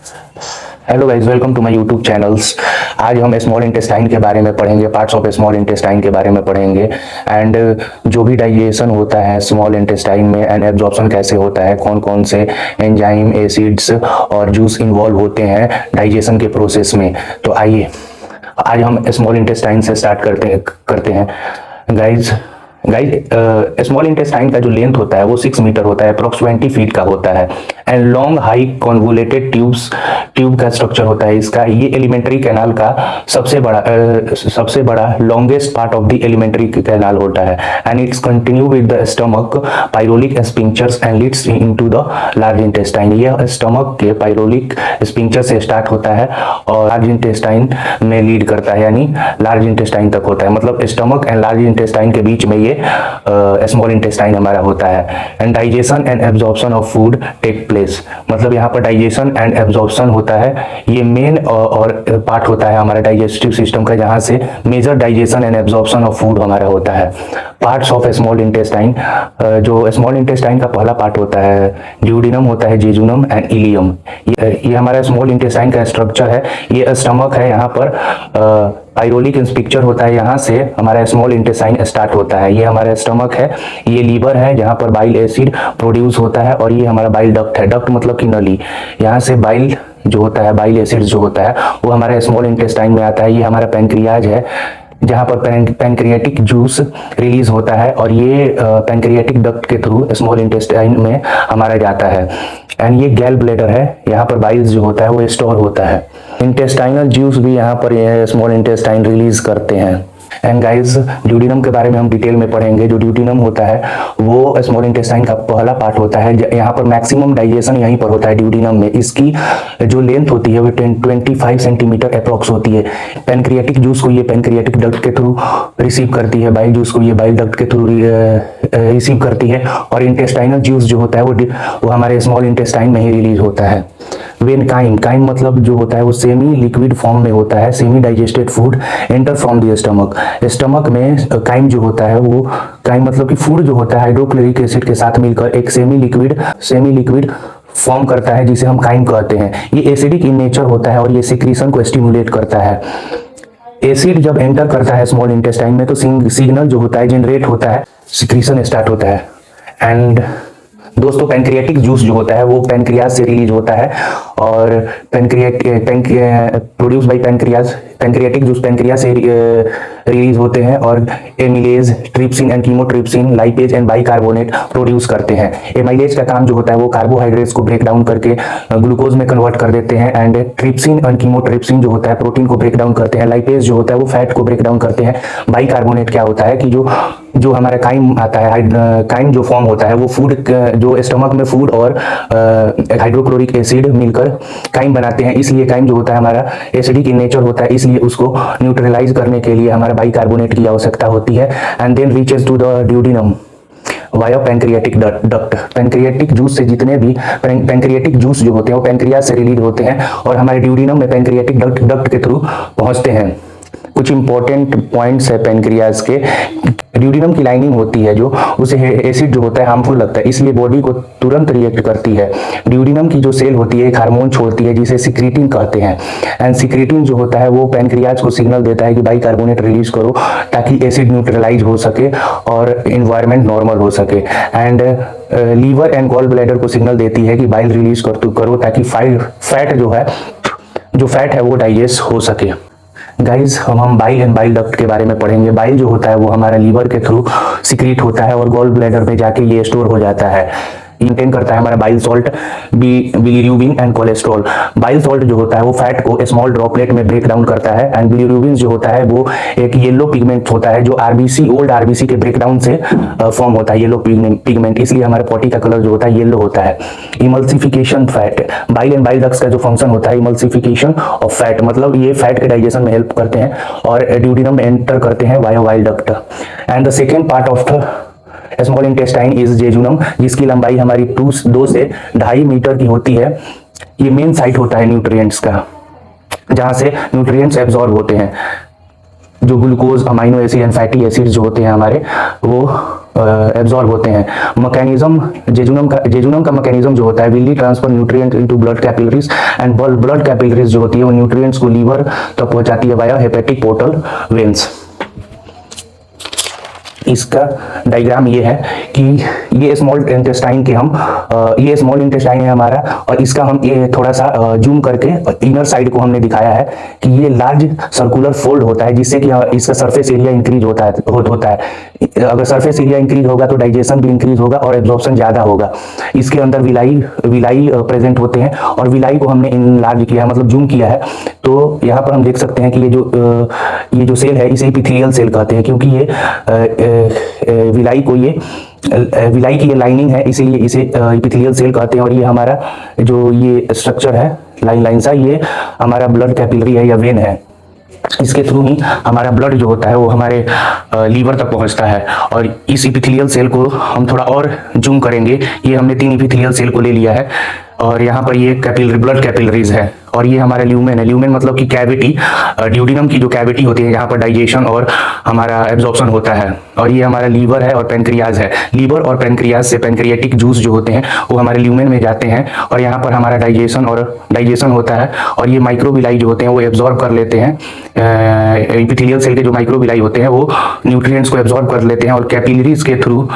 Hello guys, welcome to my YouTube channels. आज हम small intestine के बारे में पढ़ेंगे, पार्ट्स ऑफ स्मॉल इंटेस्टाइन के बारे में पढ़ेंगे एंड जो भी डाइजेशन होता है स्मॉल इंटेस्टाइन में एंड एब्जॉर्प्शन कैसे होता है, कौन कौन से एंजाइम, एसिड्स और जूस इन्वॉल्व होते हैं डाइजेशन के प्रोसेस में। तो आइए आज हम स्मॉल इंटेस्टाइन से स्टार्ट करते हैं गाइज। स्मॉल इंटेस्टाइन का जो लेंथ होता है वो 6 मीटर होता है, अप्रोक्स 20 फीट का होता है and long high convoluted tube का स्ट्रक्चर होता है इसका। ये एलिमेंट्री कैनाल का सबसे बड़ा longest part of the alimentary canal होता है and it's continue with the stomach pyloric sphincters and leads into the large intestine. यह स्टमक के पायरोलिक स्पिंक्चर से स्टार्ट होता है और लार्ज इंटेस्टाइन में लीड करता है, यानी लार्ज इंटेस्टाइन तक होता है। मतलब स्टमक एंड लार्ज इंटेस्टाइन के बीच में ये स्मॉल इंटेस्टाइन हमारा होता है। And digestion and absorption of food take place, मतलब यहाँ पर डाइजेशन एंड एब्जॉर्प्शन होता है, ये मेन और पार्ट होता है हमारा डाइजेस्टिव सिस्टम का, जहाँ से major digestion and absorption of food हमारा होता है। पार्ट्स ऑफ स्मॉल इंटेस्टाइन, जो स्मॉल इंटेस्टाइन का पहला पार्ट होता है ड्यूडिनम होता है, जेजुनम एंड इलियम। ये हमारा स्मॉल इंटेस्टाइन का स्ट्रक्चर है। ये स्टमक है, यहाँ पर पायरोलिक स्पिंक्चर होता है, यहाँ से हमारा स्मॉल इंटेस्टाइन स्टार्ट होता है। ये हमारा स्टमक है, ये लीवर है जहाँ पर बाइल एसिड प्रोड्यूस होता है, और ये हमारा बाइल डक्ट है। डक्ट मतलब कि नली, यहाँ से बाइल जो होता है, बाइल एसिड जो होता है वो हमारे स्मॉल इंटेस्टाइन में आता है। ये हमारा पैंक्रियाज है जहाँ पर पैंक्रियाटिक जूस रिलीज होता है, और ये पैंक्रियाटिक डक्ट के थ्रू स्मॉल इंटेस्टाइन में हमारा जाता है। एंड ये गैल ब्लैडर है, यहाँ पर बाइल्स जो होता है वो स्टोर होता है। इंटेस्टाइनल जूस भी यहाँ पर स्मॉल इंटेस्टाइन रिलीज करते हैं। एंड गाइस, ड्यूडिनम के बारे में हम डिटेल में पढ़ेंगे। जो ड्यूडिनम होता है वो स्मॉल इंटेस्टाइन का पहला पार्ट होता है। यहाँ पर मैक्सिमम डाइजेशन यहीं पर होता है ड्यूडिनम में। इसकी जो लेंथ होती है वो 25 सेंटीमीटर अप्रोक्स होती है। पैंक्रियाटिक जूस को ये पैंक्रियाटिक डक्ट के थ्रू रिसीव करती है, बाइल जूस को ये बाइल डक्ट के थ्रू रिसीव करती है, और इंटेस्टाइनल जूस जो होता है वो हमारे स्मॉल इंटेस्टाइन में ही रिलीज होता है। वेन काइम मतलब जो होता है वो सेमी लिक्विड फॉर्म में होता है। Semi digested food enter from the stomach में काइम जो होता है वो काइम मतलब कि फूड जो होता है हाइड्रोक्लोरिक एसिड के साथ मिलकर एक सेमी लिक्विड फॉर्म करता है, जिसे हम काइम कहते हैं। ये एसिडिक इन नेचर होता है और ये सिक्रीशन को स्टिमुलेट करता है। एसिड जब एंटर करता है स्मॉल इंटेस्टाइन में तो सिग्नल जो होता है जनरेट होता है, सिक्रीशन स्टार्ट होता है। एंड दोस्तों, पैंक्रियाटिक जूस जो होता है वो पैंक्रियाज से रिलीज होता है, और produce by pancreatic juice pancreas से रिलीज होते हैं, और amylase, trypsin and chymotrypsin, lipase and bicarbonate produce करते हैं। एमाइलेज का काम जो होता है वो कार्बोहाइड्रेट्स को ब्रेक डाउन करके ग्लूकोज में कन्वर्ट कर देते हैं, एंड ट्रिप्सिन एंड कीमोट्रिप्सिन जो होता है प्रोटीन को ब्रेक डाउन करते हैं। लाइपेज जो होता है वो फैट को ब्रेक डाउन करते हैं। बाइकार्बोनेट क्या होता है कि जो हमारा काइम आता है, काइम जो फॉर्म होता है वो फूड, जो स्टमक में फूड और हाइड्रोक्लोरिक एसिड मिलकर काइम बनाते हैं। इसलिए काइम जो होता है हमारा एसिडिक इन नेचर होता है, इसलिए उसको न्यूट्रलाइज करने के लिए हमारा बाइकार्बोनेट की आवश्यकता होती है। And then reaches to the duodenum via pancreatic duct. Pancreatic juice से जितने भी पैंक्रियाटिक जूस जो होते हैं वो पैंक्रियाज से रिलीज होते हैं और हमारे ड्यूडिनम में पैंक्रियाटिक डक्ट के थ्रू पहुंचते हैं। कुछ इंपॉर्टेंट पॉइंट्स है पैंक्रियाज के। ड्यूडिनम की लाइनिंग होती है जो उसे एसिड जो होता है हार्मफुल लगता है, इसलिए बॉडी को तुरंत रिएक्ट करती है। ड्यूडिनम की जो सेल होती है एक हार्मोन छोड़ती है जिसे सिक्रीटिन कहते हैं, एंड सिक्रीटिन जो होता है वो पैंक्रियाज को सिग्नल देता है कि बाइकार्बोनेट रिलीज करो ताकि एसिड न्यूट्रलाइज हो सके और एनवायरनमेंट नॉर्मल हो सके। And liver and gall bladder को सिग्नल देती है कि बाइल रिलीज करो ताकि जो फैट है वो डाइजेस्ट हो सके। गाइज, हम बाइल एंड बाइल डक्ट के बारे में पढ़ेंगे। बाइल जो होता है वो हमारा लीवर के थ्रू सिक्रीट होता है और गॉल ब्लैडर में जाके ये स्टोर हो जाता है। इंटेन करता है हमारा bile salt, bilirubin and cholesterol. Bile salt जो होता है वो फैट को स्मॉल ड्रॉपलेट में ब्रेक डाउन करता है, एंड बिलिरुबिन जो होता है वो एक येलो पिगमेंट होता है जो ओल्ड आरबीसी के ब्रेकडाउन से फॉर्म होता है, येलो पिगमेंट, इसलिए हमारे पॉटी का कलर जो होता है येलो होता है। Emulsification fat, bile and bile ducts का जो फंक्शन होता है इमल्सिफिकेशन ऑफ फैट, मतलब ये फैट के डाइजेशन में हेल्प करते हैं और ड्यूडिनम में एंटर करते हैं via bile duct. And the second part of the small intestine is jejunum, जिसकी लंबाई हमारी 2 से 2.5 मीटर की होती है। ये मेन साइट होता है न्यूट्रिएंट्स का, जहां से न्यूट्रिएंट्स एब्जॉर्ब होते हैं। जो glucose, amino acid and fatty acid जो होते हैं हमारे, वो एब्जॉर्ब होते हैं। मैकेनिज्म जेजुनम का मैकेनिज्म जो होता है, Willey transfer nutrient into blood capillaries and blood capillaries जो होती है वो न्यूट्रिएंट्स को लीवर तक पहुंचाती है वाया हेपेटिक पोर्टल वेन्स। इसका डायग्राम ये है कि ये स्मॉल इंटेस्टाइन के हम ये स्मॉल इंटेस्टाइन है हमारा, और इसका हम ये थोड़ा सा जूम करके इनर साइड को हमने दिखाया है कि ये लार्ज सर्कुलर फोल्ड होता है, जिससे कि इसका सरफेस एरिया इंक्रीज होता है। अगर सरफेस एरिया इंक्रीज होगा तो डाइजेशन भी इंक्रीज होगा और एब्जॉर्प्शन ज्यादा होगा। इसके अंदर विलाई प्रेजेंट होते हैं, और विलाई को हमने इनलार्ज किया है, मतलब जूम किया है। तो यहाँ पर हम देख सकते हैं कि ये जो सेल है इसे एपिथेलियल सेल कहते हैं, क्योंकि ये विलाई की ये लाइनिंग है, इसीलिए इसे एपिथेलियल सेल कहते हैं। और ये हमारा जो ये स्ट्रक्चर है लाइन सा, ये हमारा ब्लड कैपिलरी है या वेन है। इसके थ्रू ही हमारा ब्लड जो होता है वो हमारे लीवर तक पहुंचता है। और इस एपिथेलियल सेल को हम थोड़ा और जूम करेंगे। ये हमने 3 एपिथेलियल सेल को ले लिया है, और यहाँ पर ये ब्लड कैपिलरीज है, और ये हमारा ल्यूमेन है। ल्यूमेन मतलब कि कैविटी, ड्यूडिनम की जो कैविटी होती है जहाँ पर डाइजेशन और हमारा एब्जॉर्प्शन होता है। और ये हमारा लीवर है और पेनक्रियाज है। लीवर और पेनक्रियाज से पेनक्रियाटिक जूस जो होते हैं वो हमारे ल्यूमेन में जाते हैं, और यहाँ पर हमारा डाइजेशन होता है। और ये माइक्रोविलाई जो होते हैं वो एब्जॉर्ब कर लेते हैं। एपिथेलियल सेल के जो माइक्रोविलाई होते हैं वो न्यूट्रिएंट्स को एब्जॉर्ब कर लेते हैं और कैपिलरीज के थ्रू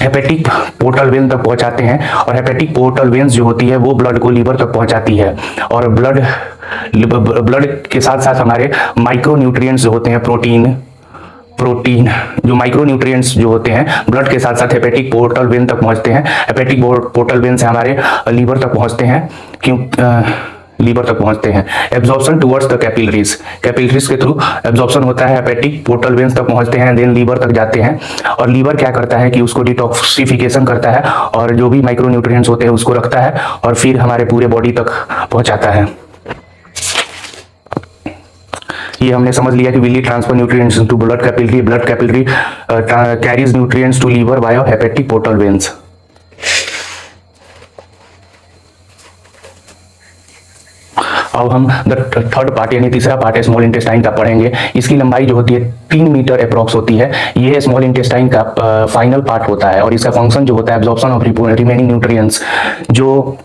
हेपेटिक पोर्टल वेन तक पहुंचाते हैं। और हेपेटिक पोर्टल वेन्स जो होती है वो ब्लड को लीवर तक पहुंचाती है। और ब्लड के साथ साथ हमारे माइक्रो न्यूट्रिएंट्स जो होते हैं, प्रोटीन जो माइक्रो न्यूट्रिएंट्स जो होते हैं ब्लड के साथ साथ हेपेटिक पोर्टल वेन तक पहुंचते हैं। हेपेटिक पोर्टल वेन से हमारे लीवर तक पहुंचते हैं। एब्जॉर्प्शन टुवर्ड्स द कैपिलरीज के थ्रू एब्जॉर्प्शन होता है, हेपेटिक पोर्टल वेन्स तक पहुंचते हैं, देन लीवर तक जाते हैं। और लीवर क्या करता है कि उसको डिटॉक्सिफिकेशन करता है और जो भी माइक्रो न्यूट्रिएंट्स होते हैं उसको रखता है, और फिर हमारे पूरे बॉडी तक पहुंचाता है। ये हमने समझ लिया कि villi transfer nutrients to blood capillary carries nutrients to liver via hepatic portal veins. अब हम थर्ड पार्ट यानी तीसरा पार्ट है स्मॉल इंटेस्टाइन का पढ़ेंगे। इसकी लंबाई जो होती है 3 मीटर अप्रॉक्स होती है। ये स्मॉल इंटेस्टाइन का फाइनल पार्ट होता है, और इसका फंक्शन जो होता है एब्जॉर्प्शन ऑफ रिमेनिंग न्यूट्रिएंट्स। जो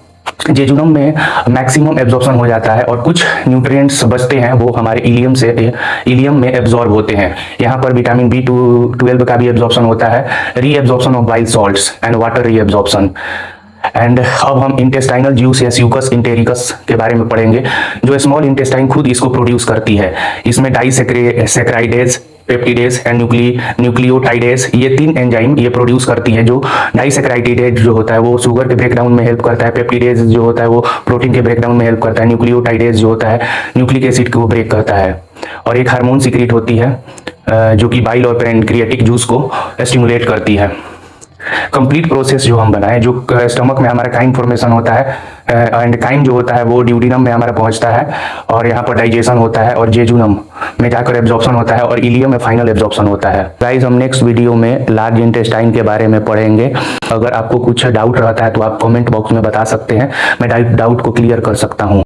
जेजुनम में मैक्सिमम एब्जॉर्प्शन हो जाता है और कुछ न्यूट्रिएंट्स बचते हैं वो हमारे इलियम में एब्जॉर्ब होते हैं। यहाँ पर विटामिन B12 का भी एब्जॉर्प्शन होता है, reabsorption of bile salts and water reabsorption. And अब हम इंटेस्टाइनल जूस या स्यूकस इंटेरिकस के बारे में पढ़ेंगे, जो स्मॉल इंटेस्टाइन खुद इसको प्रोड्यूस करती है। इसमें डाइसेक्राइडेज, पेप्टिडेज एंड न्यूक्लियोटाइडेज, ये 3 एंजाइम ये प्रोड्यूस करती है। जो डाइसेक्राइडेज जो होता है वो शुगर के ब्रेकडाउन में हेल्प करता है, पेप्टिडेज जो होता है वो प्रोटीन के ब्रेकडाउन में हेल्प करता है, न्यूक्लियोटाइडेज जो होता है न्यूक्लिक एसिड को ब्रेक करता है। और एक हार्मोन सीक्रेट होती है जो कि बाइल और पेनक्रियाटिक जूस को स्टिमुलेट करती है। कंप्लीट प्रोसेस जो हम बनाए, जो स्टमक में हमारा काइम फॉर्मेशन होता है, एंड काइम जो होता है वो ड्यूडिनम में हमारा पहुंचता है, और यहाँ पर डाइजेशन होता है, और जेजुनम में जाकर एब्जॉर्प्शन होता है, और इलियम में फाइनल एब्जॉर्प्शन होता है। गाइस, हम नेक्स्ट वीडियो में लार्ज इंटेस्टाइन के बारे में पढ़ेंगे। अगर आपको कुछ डाउट रहता है तो आप कमेंट बॉक्स में बता सकते हैं, मैं डाउट को क्लियर कर सकता हूँ।